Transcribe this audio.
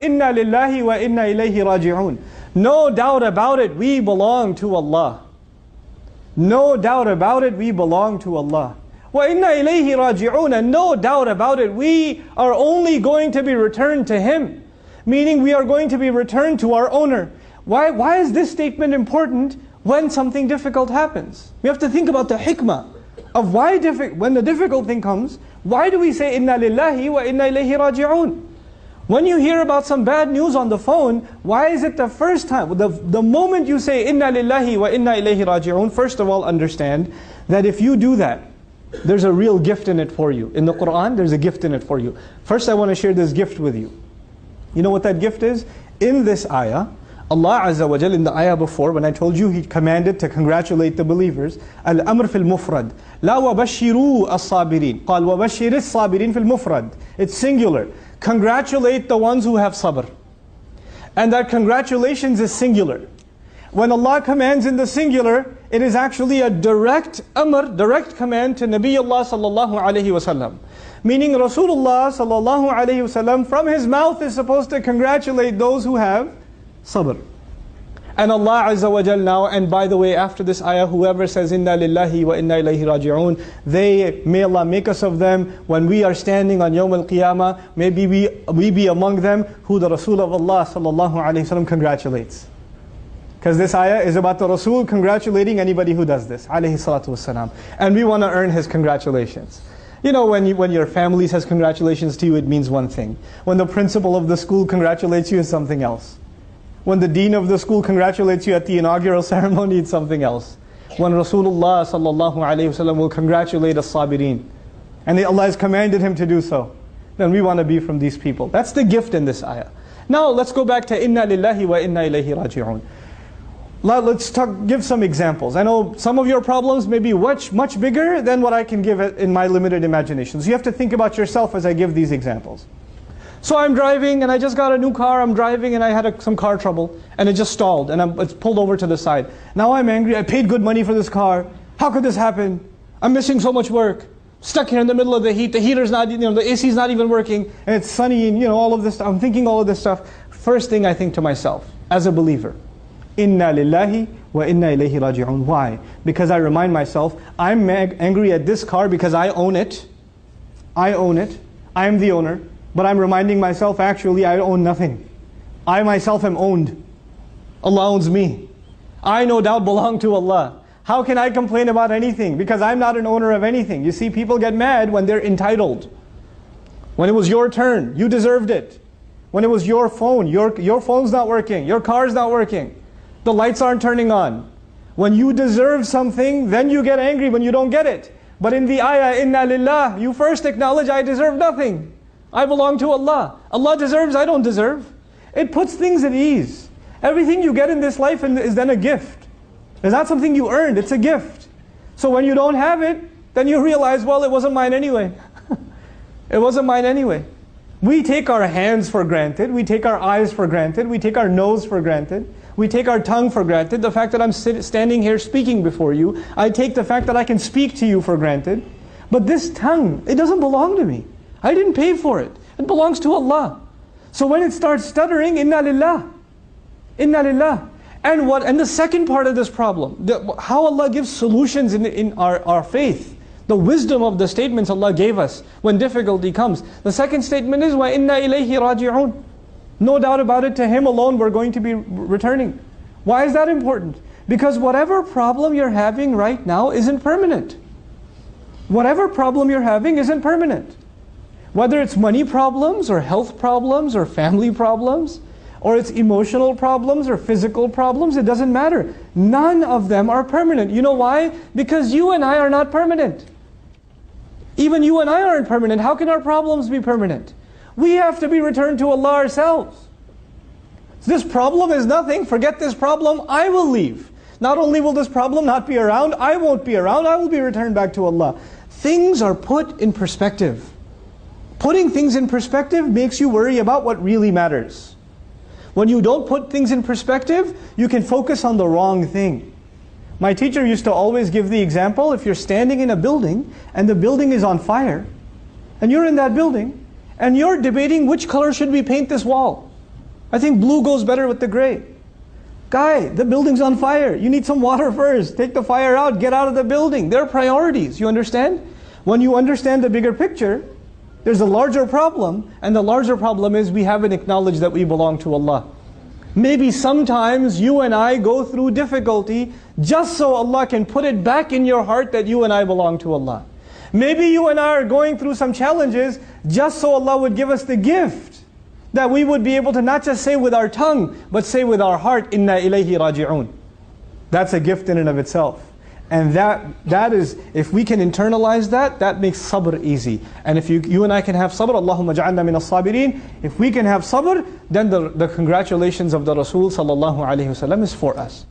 Inna lillahi wa inna ilayhi raji'un. No doubt about it, we belong to Allah. No doubt about it, we belong to Allah. Wa inna ilayhi raji'un. And no doubt about it, we are only going to be returned to Him. Meaning we are going to be returned to our owner. Why is this statement important when something difficult happens? We have to think about the hikmah of why when the difficult thing comes, why do we say inna lillahi wa inna ilayhi raji'un? When you hear about some bad news on the phone, why is it the first time, the moment you say inna lillahi wa inna ilayhi raji'un, first of all understand that if you do that, there's a real gift in it for you. In the Quran, there's a gift in it for you. First I want to share this gift with you. You know what that gift is? In this ayah, Allah Azza wa Jal, in the ayah before, when I told you He commanded to congratulate the believers, Al-Amr fil Mufrad, La wabashiru as-sabirin. Qal wabashir as-sabirin fil Mufrad. It's singular. Congratulate the ones who have sabr. And that congratulations is singular. When Allah commands in the singular, it is actually a direct amr, direct command to Nabiullah sallallahu alayhi wa sallam. Meaning Rasulullah sallallahu alayhi wa sallam, from his mouth is supposed to congratulate those who have sabr. And Allah Azza wa Jal now, and by the way, after this ayah, whoever says inna lillahi wa inna ilayhi raji'un, may Allah make us of them when we are standing on Yawm al-Qiyamah, maybe we be among them who the Rasul of Allah sallallahu alayhi wa sallam congratulates. Because this ayah is about the Rasul congratulating anybody who does this, alayhi salatu wassalam. And we want to earn his congratulations. You know, when your family says congratulations to you, it means one thing. When the principal of the school congratulates you, it's something else. When the dean of the school congratulates you at the inaugural ceremony, it's something else. When Rasulullah sallallahu alayhi wasallam will congratulate as-sabirin, and Allah has commanded him to do so, then we want to be from these people. That's the gift in this ayah. Now let's go back to inna lillahi wa inna ilayhi raji'un. Let's give some examples. I know some of your problems may be much bigger than what I can give in my limited imagination. So you have to think about yourself as I give these examples. So I'm driving and I just got a new car, I'm driving and I had some car trouble and it just stalled and it's pulled over to the side. Now I'm angry, I paid good money for this car. How could this happen? I'm missing so much work. Stuck here in the middle of the heat, the heater's not, the AC's not even working and it's sunny and all of this stuff. I'm thinking all of this stuff. First thing I think to myself, as a believer, Inna lillahi wa inna ilayhi raji'un. Why? Because I remind myself, I'm angry at this car because I own it. I own it. I am the owner. But I'm reminding myself, actually, I own nothing. I myself am owned. Allah owns me. I no doubt belong to Allah. How can I complain about anything? Because I'm not an owner of anything. You see, people get mad when they're entitled. When it was your turn, you deserved it. When it was your phone, your phone's not working, your car's not working, the lights aren't turning on. When you deserve something, then you get angry when you don't get it. But in the ayah, inna lillah, you first acknowledge, I deserve nothing. I belong to Allah. Allah deserves, I don't deserve. It puts things at ease. Everything you get in this life is then a gift. It's not something you earned, it's a gift. So when you don't have it, then you realize, well, it wasn't mine anyway. It wasn't mine anyway. We take our hands for granted, we take our eyes for granted, we take our nose for granted, we take our tongue for granted. The fact that I'm standing here speaking before you, I take the fact that I can speak to you for granted. But this tongue, it doesn't belong to me. I didn't pay for it. It belongs to Allah. So when it starts stuttering, inna lillah. Inna lillah. And the second part of this problem, how Allah gives solutions in our faith. The wisdom of the statements Allah gave us when difficulty comes. The second statement is, wa inna ilayhi raji'un. No doubt about it, to Him alone we're going to be returning. Why is that important? Because whatever problem you're having right now isn't permanent. Whatever problem you're having isn't permanent. Whether it's money problems or health problems or family problems, or it's emotional problems or physical problems, it doesn't matter. None of them are permanent. You know why? Because you and I are not permanent. Even you and I aren't permanent. How can our problems be permanent? We have to be returned to Allah ourselves. This problem is nothing. Forget this problem. I will leave. Not only will this problem not be around, I won't be around. I will be returned back to Allah. Things are put in perspective. Putting things in perspective makes you worry about what really matters. When you don't put things in perspective, you can focus on the wrong thing. My teacher used to always give the example, if you're standing in a building and the building is on fire, and you're in that building, and you're debating which color should we paint this wall. I think blue goes better with the gray. Guy, the building's on fire. You need some water first. Take the fire out, get out of the building. There are priorities, you understand? When you understand the bigger picture, there's a larger problem, and the larger problem is we haven't acknowledged that we belong to Allah. Maybe sometimes you and I go through difficulty just so Allah can put it back in your heart that you and I belong to Allah. Maybe you and I are going through some challenges just so Allah would give us the gift that we would be able to not just say with our tongue, but say with our heart, Inna ilayhi raji'un. That's a gift in and of itself. And that is, if we can internalize that, that makes sabr easy. And if you and I can have sabr, Allahumma ja'alna min as-sabirin. If we can have sabr, then the congratulations of the Rasul sallallahu alayhi wa sallam is for us.